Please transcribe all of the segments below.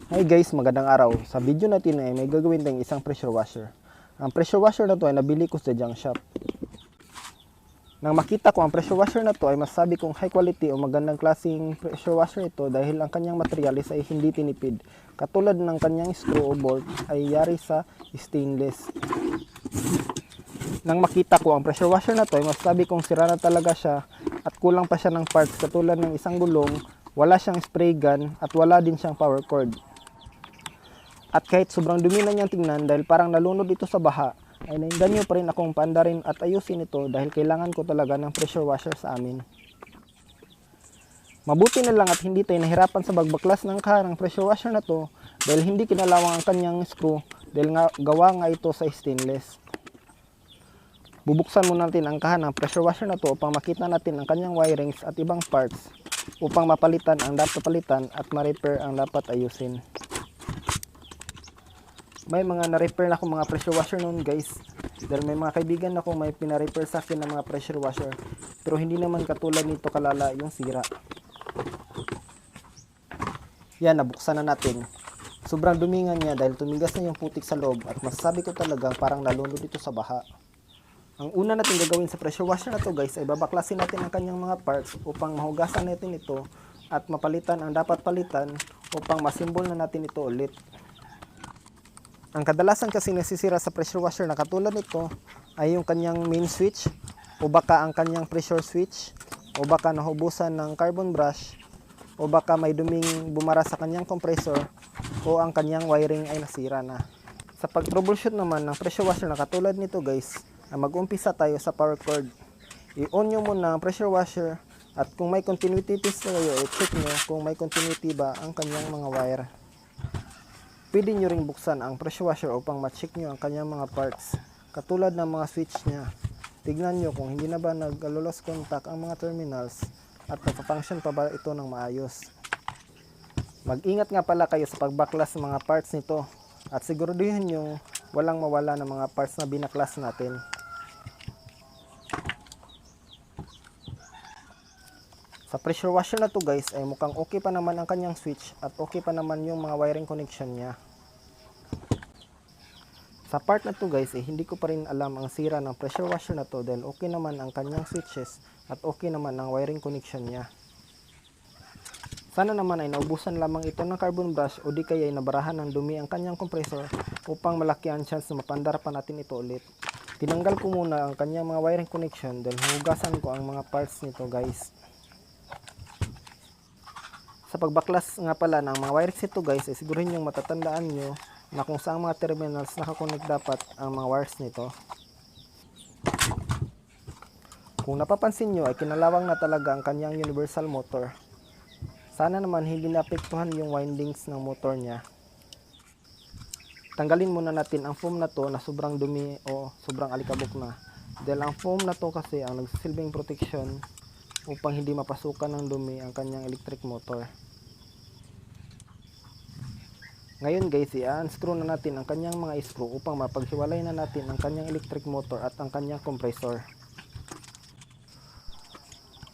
Hi guys, magandang araw. Sa video natin ay may gagawin tayong isang pressure washer. Ang pressure washer na to ay nabili ko sa junk shop. Nang makita ko ang pressure washer na to ay masabi kong high quality o magandang klaseng pressure washer ito dahil ang kanyang materialis ay hindi tinipid. Katulad ng kanyang screw o bolt ay yari sa stainless. Nang makita ko ang pressure washer na to ay masabi kong sira na talaga siya at kulang pa siya ng parts katulad ng isang gulong, wala siyang spray gun at wala din siyang power cord. At kahit sobrang dumi na niyang tingnan dahil parang nalunod ito sa baha, ay nainganyo pa rin akong paandarin at ayusin ito dahil kailangan ko talaga ng pressure washer sa amin. Mabuti na lang at hindi tayo nahirapan sa pagbaklas ng kaha ng pressure washer na to dahil hindi kinalawang ang kanyang screw dahil gawa nga ito sa stainless. Bubuksan muna natin ang kaha ng pressure washer na to upang makita natin ang kanyang wirings at ibang parts upang mapalitan ang dapat palitan at ma-repair ang dapat ayusin. May mga na-repair na akong mga pressure washer noon guys. Dahil may mga kaibigan ako may pina-repair sa akin ng mga pressure washer. Pero hindi naman katulad nito kalala yung sira. Yan, nabuksan na natin. Sobrang dumingan niya dahil tumigas na yung putik sa loob at masasabi ko talagang parang nalunod ito sa baha. Ang una natin gagawin sa pressure washer na to guys ay babaklasin natin ang kanyang mga parts upang mahugasan natin ito at mapalitan ang dapat palitan upang masimbol na natin ito ulit. Ang kadalasan kasi nasisira sa pressure washer na katulad nito ay yung kanyang main switch o baka ang kanyang pressure switch o baka nahubusan ng carbon brush o baka may duming bumara sa kanyang compressor o ang kanyang wiring ay nasira na. Sa pag-troubleshoot naman ng pressure washer na katulad nito guys, ay mag-umpisa tayo sa power cord. I-on nyo muna ang pressure washer at kung may continuity test na kayo, i-check nyo kung may continuity ba ang kanyang mga wire. Pwede nyo ring buksan ang pressure washer upang ma-check nyo ang kanyang mga parts, katulad ng mga switch niya. Tignan nyo kung hindi na ba nag-lost contact ang mga terminals at nagpa-function pa ba ito ng maayos. Mag-ingat nga pala kayo sa pagbaklas ng mga parts nito at siguraduhin nyo walang mawala ng mga parts na binaklas natin. Sa pressure washer na to guys ay mukhang okay pa naman ang kanyang switch at okay pa naman yung mga wiring connection niya. Sa part na to guys hindi ko pa rin alam ang sira ng pressure washer na to dahil okay naman ang kanyang switches at okay naman ang wiring connection niya. Sana naman ay naubusan lamang ito ng carbon brush o di kaya ay nabarahan ng dumi ang kanyang compressor upang malaki ang chance na mapandar pa natin ito ulit. Tinanggal ko muna ang kanyang mga wiring connection dahil hugasan ko ang mga parts nito guys. Sa pagbaklas nga pala ng mga wires nito guys ay sigurin yung matatandaan nyo na kung saan mga terminals nakakonect dapat ang mga wires nito. Kung napapansin nyo ay kinalawang na talaga ang kanyang universal motor. Sana naman hindi naapektuhan yung windings ng motor niya. Tanggalin muna natin ang foam na to na sobrang dumi o sobrang alikabok na. Dahil ang foam na to kasi ang nagsilbing protection upang hindi mapasukan ng dumi ang kanyang electric motor. Ngayon guys, i-unscrew na natin ang kanyang mga screw upang mapaghiwalay na natin ang kanyang electric motor at ang kanyang compressor.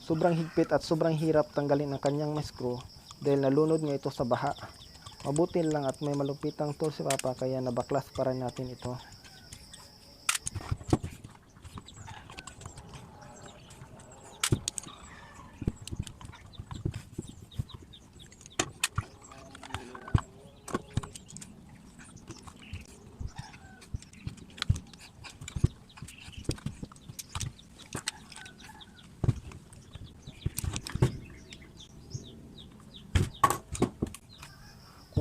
Sobrang higpit at sobrang hirap tanggalin ang kanyang screw dahil nalunod nga ito sa baha. Mabuti lang at may malupitang tool si Papa kaya nabaklas pa rin natin ito.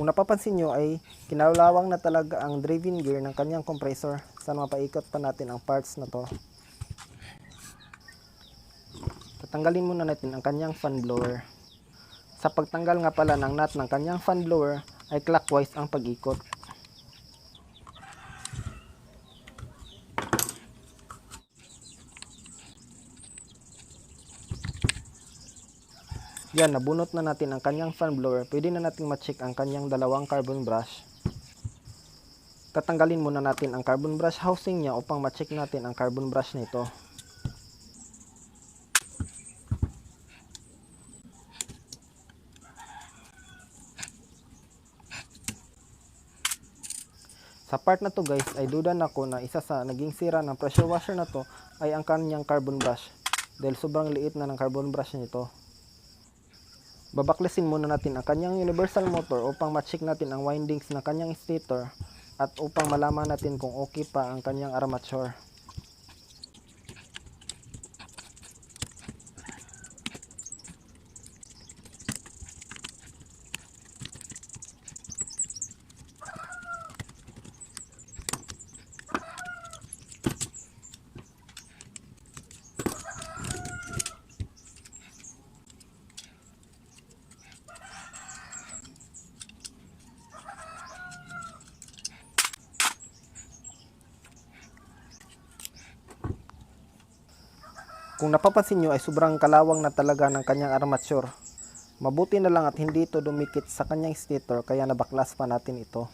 Kung napapansin nyo ay kinalawang na talaga ang driving gear ng kanyang compressor. Sana mapaikot pa natin ang parts na to. Tatanggalin muna natin ang kanyang fan blower. Sa pagtanggal nga pala ng nut ng kanyang fan blower ay clockwise ang pag-ikot. Yan, nabunot na natin ang kanyang fan blower. Pwede na natin ma-check ang kanyang dalawang carbon brush. Tatanggalin muna natin ang carbon brush housing niya upang ma-check natin ang carbon brush nito. Sa part na to guys ay duda na ko na isa sa naging sira ng pressure washer na to ay ang kanyang carbon brush dahil sobrang liit na ng carbon brush nito. Babaklesin muna natin ang kanyang universal motor upang ma-check natin ang windings ng kanyang stator at upang malaman natin kung okay pa ang kanyang armature. Kung napapansin nyo ay sobrang kalawang na talaga ng kanyang armature. Mabuti na lang at hindi ito dumikit sa kanyang stator kaya nabaklas pa natin ito.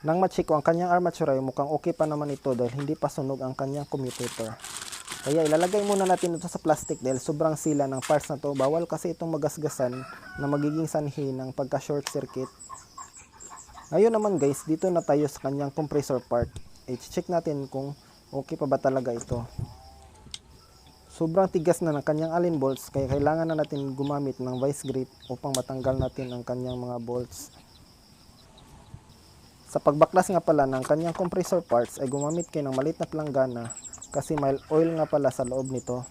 Nang ma-check ko ang kanyang armature ay mukhang okay pa naman ito dahil hindi pa sunog ang kanyang commutator. Kaya ilalagay muna natin ito sa plastic dahil sobrang sila ng parts na to. Bawal kasi itong magasgasan na magiging sanhi ng pagka short circuit. Ngayon naman guys, dito na tayo sa kanyang compressor part. I-check natin kung okay pa ba talaga ito. Sobrang tigas na ng kanyang allen bolts kaya kailangan na natin gumamit ng vice grip upang matanggal natin ang kanyang mga bolts. Sa pagbaklas nga pala ng kanyang compressor parts ay gumamit kayo ng maliit na planggana kasi mild oil nga pala sa loob nito.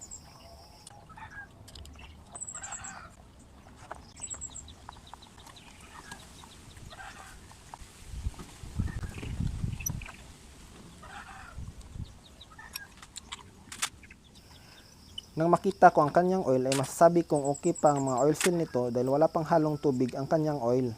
Nang makita ko ang kanyang oil ay masasabi kong okay pa ang mga oil seal nito dahil wala pang halong tubig ang kanyang oil.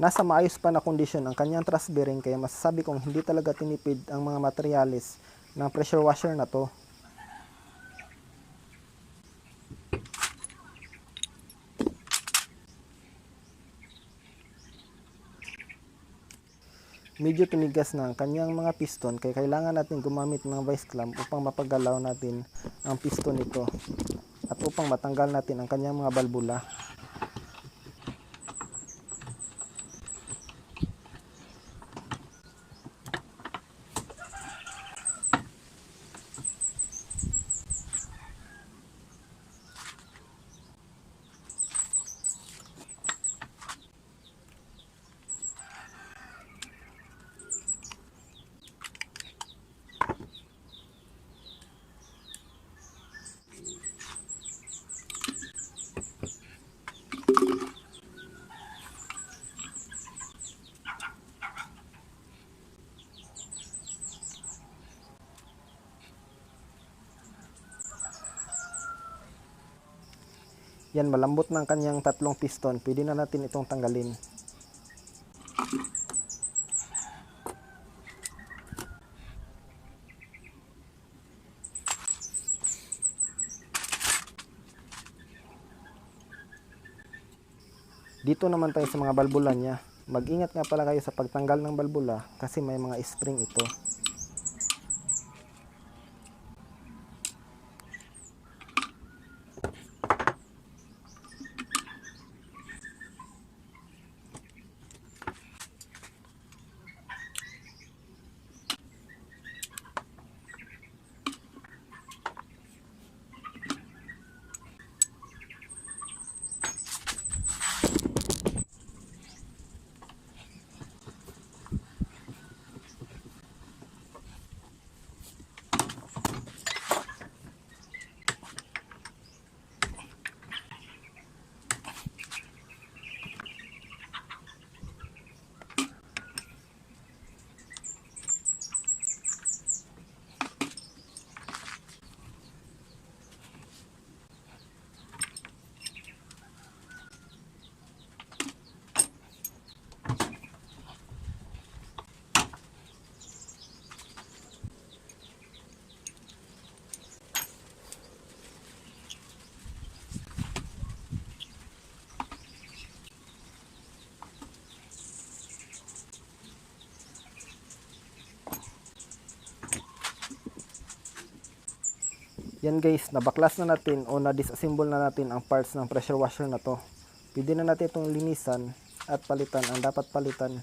Nasa maayos pa na kondisyon ang kanyang thrust bearing kaya masasabi kong hindi talaga tinipid ang mga materyales ng pressure washer na to. Medyo tumigas na ang kanyang mga piston kaya kailangan natin gumamit ng vice clamp upang mapagalaw natin ang piston nito at upang matanggal natin ang kanyang mga balbula. Yan, malambot ng kanyang tatlong piston. Pwede na natin itong tanggalin. Dito naman tayo sa mga balbula niya. Mag-ingat nga pala kayo sa pagtanggal ng balbula kasi may mga spring ito. Yan guys, nabaklas na natin o na-disassemble na natin ang parts ng pressure washer na to. Pwede na natin itong linisan at palitan ang dapat palitan.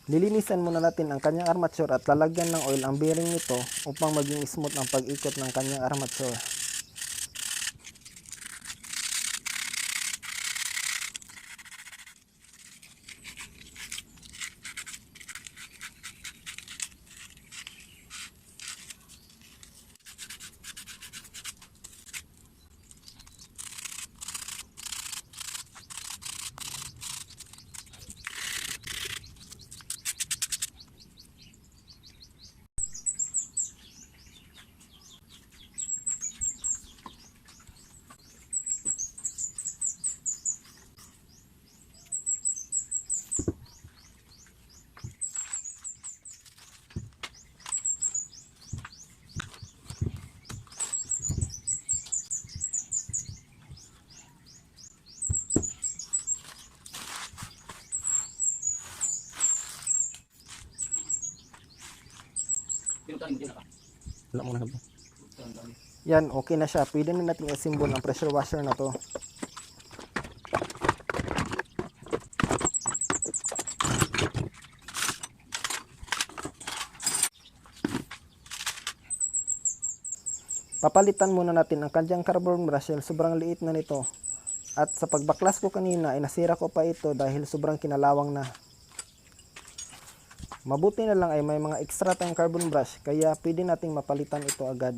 Lilinisan muna natin ang kanyang armature at lalagyan ng oil ang bearing nito upang maging smooth ang pag-ikot ng kanyang armature. Wala mo na. Yan, okay na siya. Pwede na natin i-assemble ang pressure washer na to. Papalitan muna natin ang kanyang carbon brush dahil sobrang liit na nito. At sa pagbaklas ko kanina ay nasira ko pa ito dahil sobrang kinalawang na. Mabuti na lang ay may mga extra tayong carbon brush kaya pwede nating mapalitan ito agad.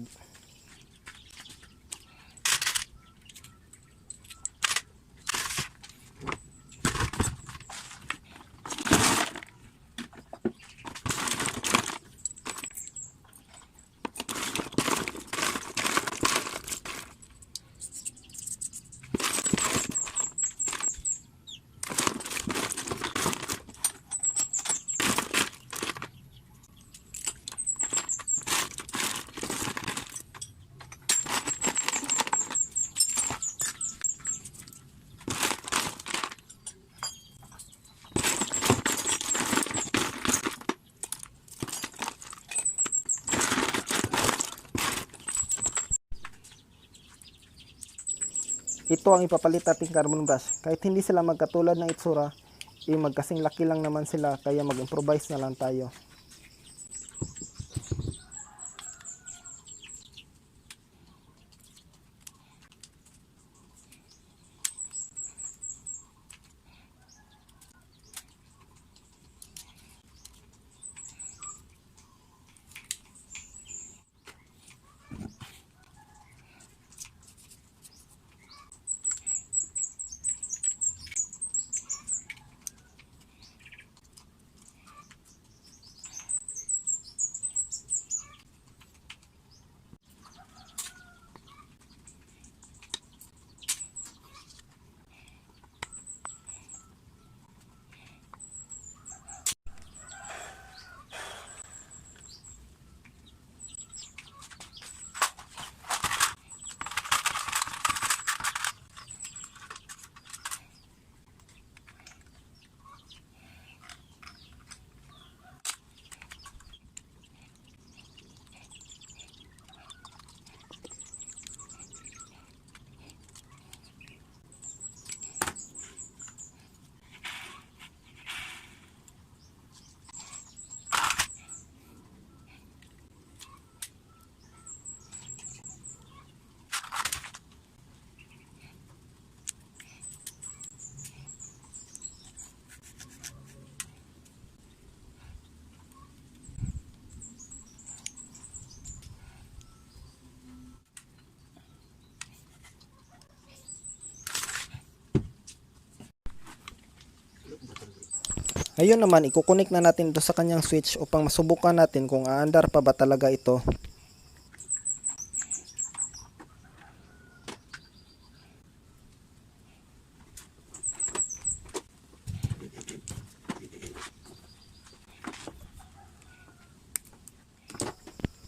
Ito ang ipapalit nating carbon brush. Kahit hindi sila magkatulad ng itsura, magkasing laki lang naman sila kaya mag-improvise na lang tayo. Ngayon naman, ikukunik na natin ito sa kanyang switch upang masubukan natin kung aandar pa ba talaga ito.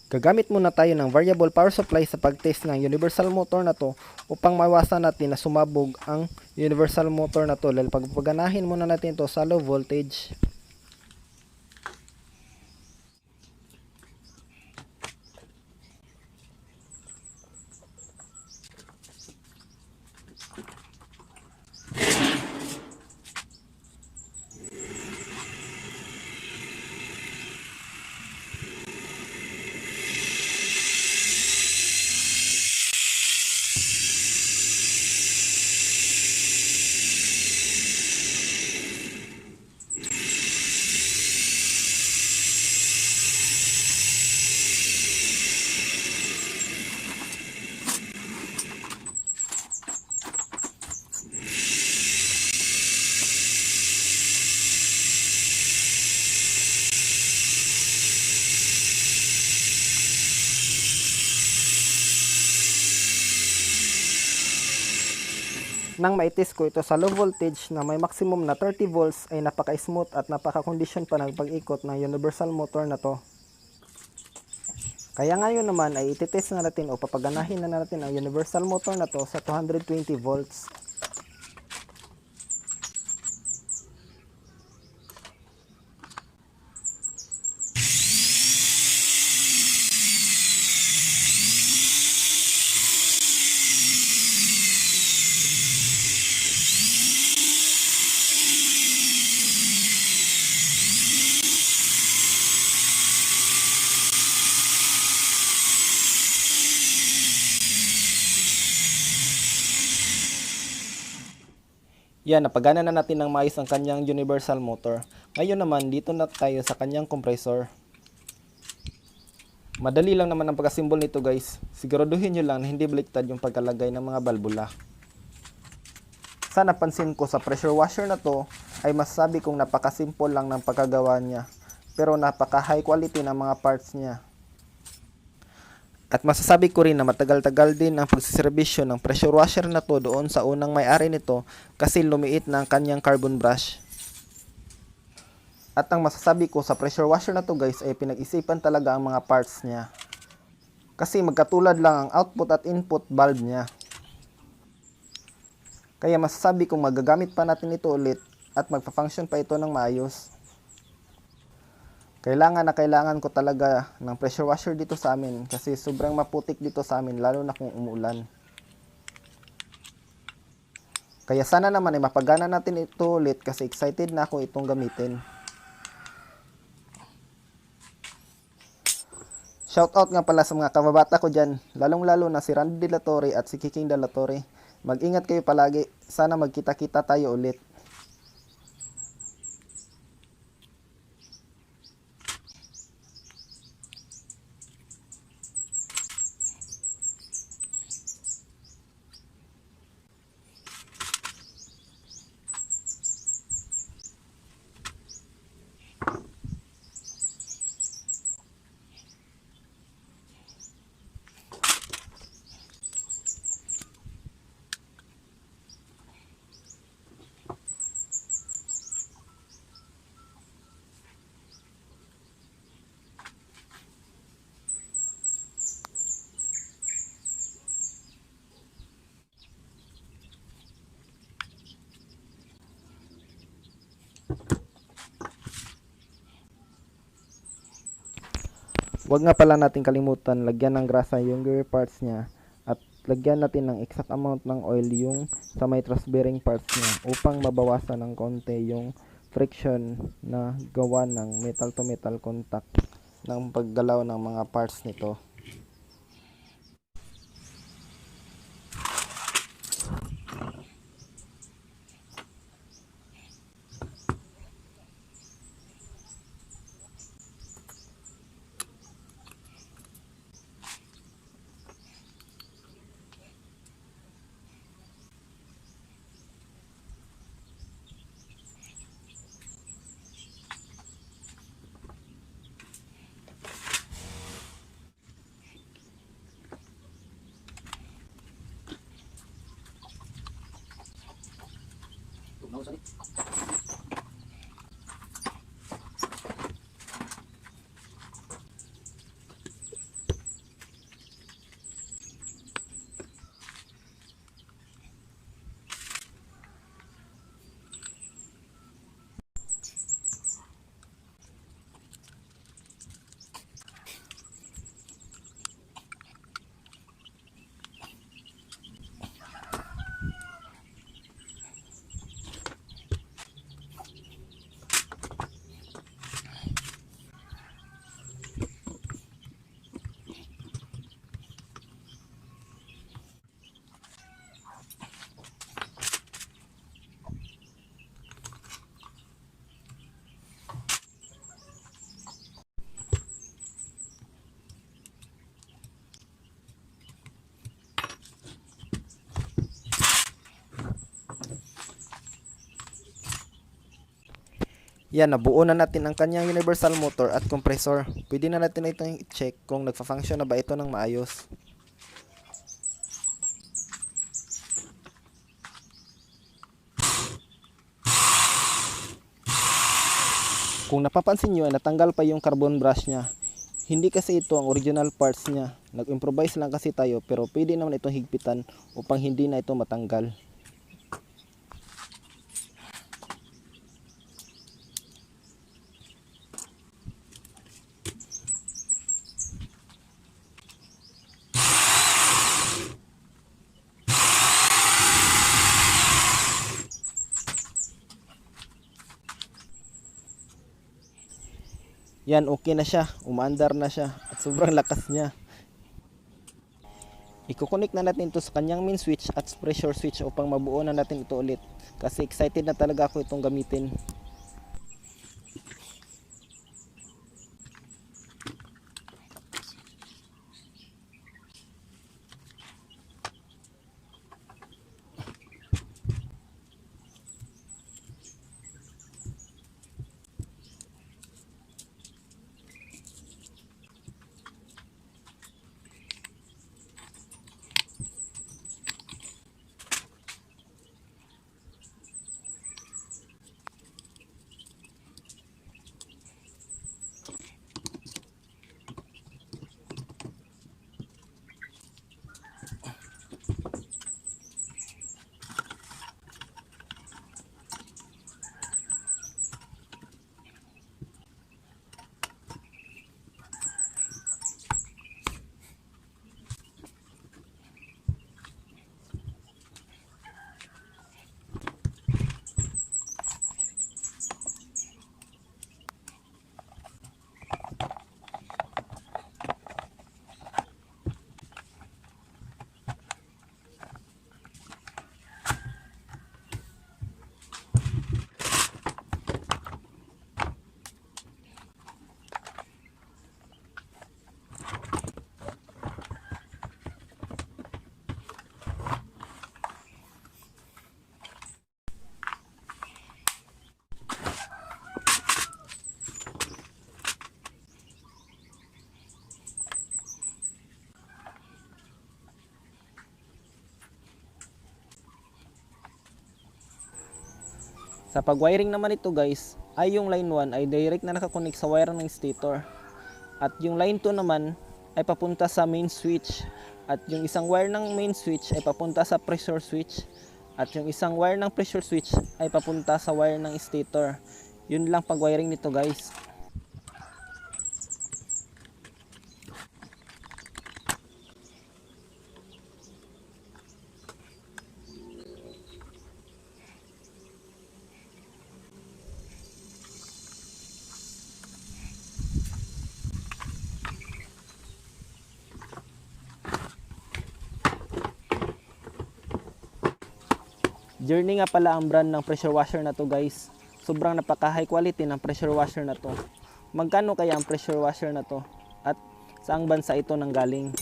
Gagamit muna tayo ng variable power supply sa pag-test ng universal motor na to upang maiwasan natin na sumabog ang universal motor na to. Dahil pagpaganahin muna natin ito sa low voltage. Nang maitest ko ito sa low voltage na may maximum na 30 volts ay napaka-smooth at napaka-condition pa ng pag-ikot ng universal motor na to. Kaya ngayon naman ay ititest na natin o papaganahin na natin ang universal motor na to sa 220 volts. Yan, napagana na natin ng maayos ang kanyang universal motor. Ngayon naman, dito na tayo sa kanyang compressor. Madali lang naman ang pagkasimbol nito guys. Siguraduhin nyo lang na hindi baliktad yung pagkalagay ng mga balbula. Sa napansin ko sa pressure washer na to, ay masasabi kong napakasimple lang ng pagkagawa niya. Pero napaka high quality ng mga parts niya. At masasabi ko rin na matagal-tagal din ang pagsiservisyo ng pressure washer na to doon sa unang may-ari nito kasi lumiit na ang kanyang carbon brush. At ang masasabi ko sa pressure washer na to guys ay pinag-isipan talaga ang mga parts niya. Kasi magkatulad lang ang output at input valve niya. Kaya masasabi kong magagamit pa natin ito ulit at magpa-function pa ito ng maayos. Kailangan ko talaga ng pressure washer dito sa amin kasi sobrang maputik dito sa amin lalo na kung umulan. Kaya sana naman ay mapagana natin ito ulit kasi excited na ako itong gamitin. Shoutout nga pala sa mga kababata ko dyan, lalong lalo na si Randy De La Torre at si Kiking De La Torre. Mag-ingat kayo palagi, sana magkita-kita tayo ulit. Huwag nga pala natin kalimutan lagyan ng grasa yung gear parts niya at lagyan natin ng exact amount ng oil yung sa may thrust bearing parts niya upang mabawasan ng konti yung friction na gawa ng metal to metal contact ng paggalaw ng mga parts nito. Yan, nabuo na natin ang kanyang universal motor at compressor. Pwede na natin itong i-check kung nagfa-function na ba ito ng maayos. Kung napapansin nyo, natanggal pa yung carbon brush niya. Hindi kasi ito ang original parts niya. Nag-improvise lang kasi tayo, pero pwede naman itong higpitan upang hindi na ito matanggal. Yan, okay na siya. Umaandar na siya. At sobrang lakas niya. I-connect na natin ito sa kanyang main switch at pressure switch upang mabuo na natin ito ulit. Kasi excited na talaga ako itong gamitin. Sa pag-wiring naman ito guys, ay yung line 1 ay direct na nakakonek sa wire ng stator. At yung line 2 naman ay papunta sa main switch. At yung isang wire ng main switch ay papunta sa pressure switch. At yung isang wire ng pressure switch ay papunta sa wire ng stator. Yun lang pag-wiring nito guys. Journey nga pala ang brand ng pressure washer na to guys. Sobrang napaka high quality ng pressure washer na to. Magkano kaya ang pressure washer na to? At saang bansa ito nanggaling?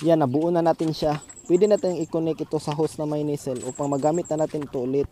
Yan, nabuo na natin siya. Pwede natin i-connect ito sa hose na may nozzle upang magamit na natin ito ulit.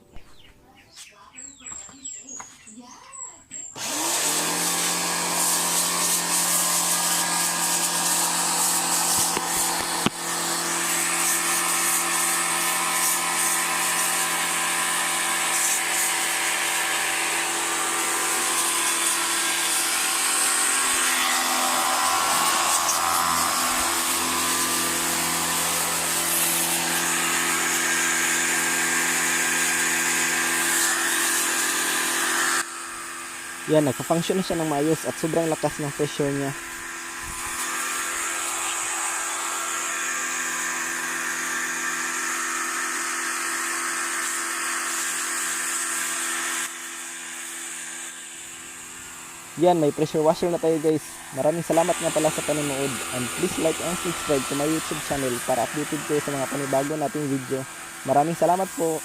Yan, nagpa-function na siya ng maayos at sobrang lakas ng pressure niya. Yan, may pressure washer na tayo guys. Maraming salamat nga pala sa panonood. And please like and subscribe to my YouTube channel para updated kayo sa mga panibago nating video. Maraming salamat po.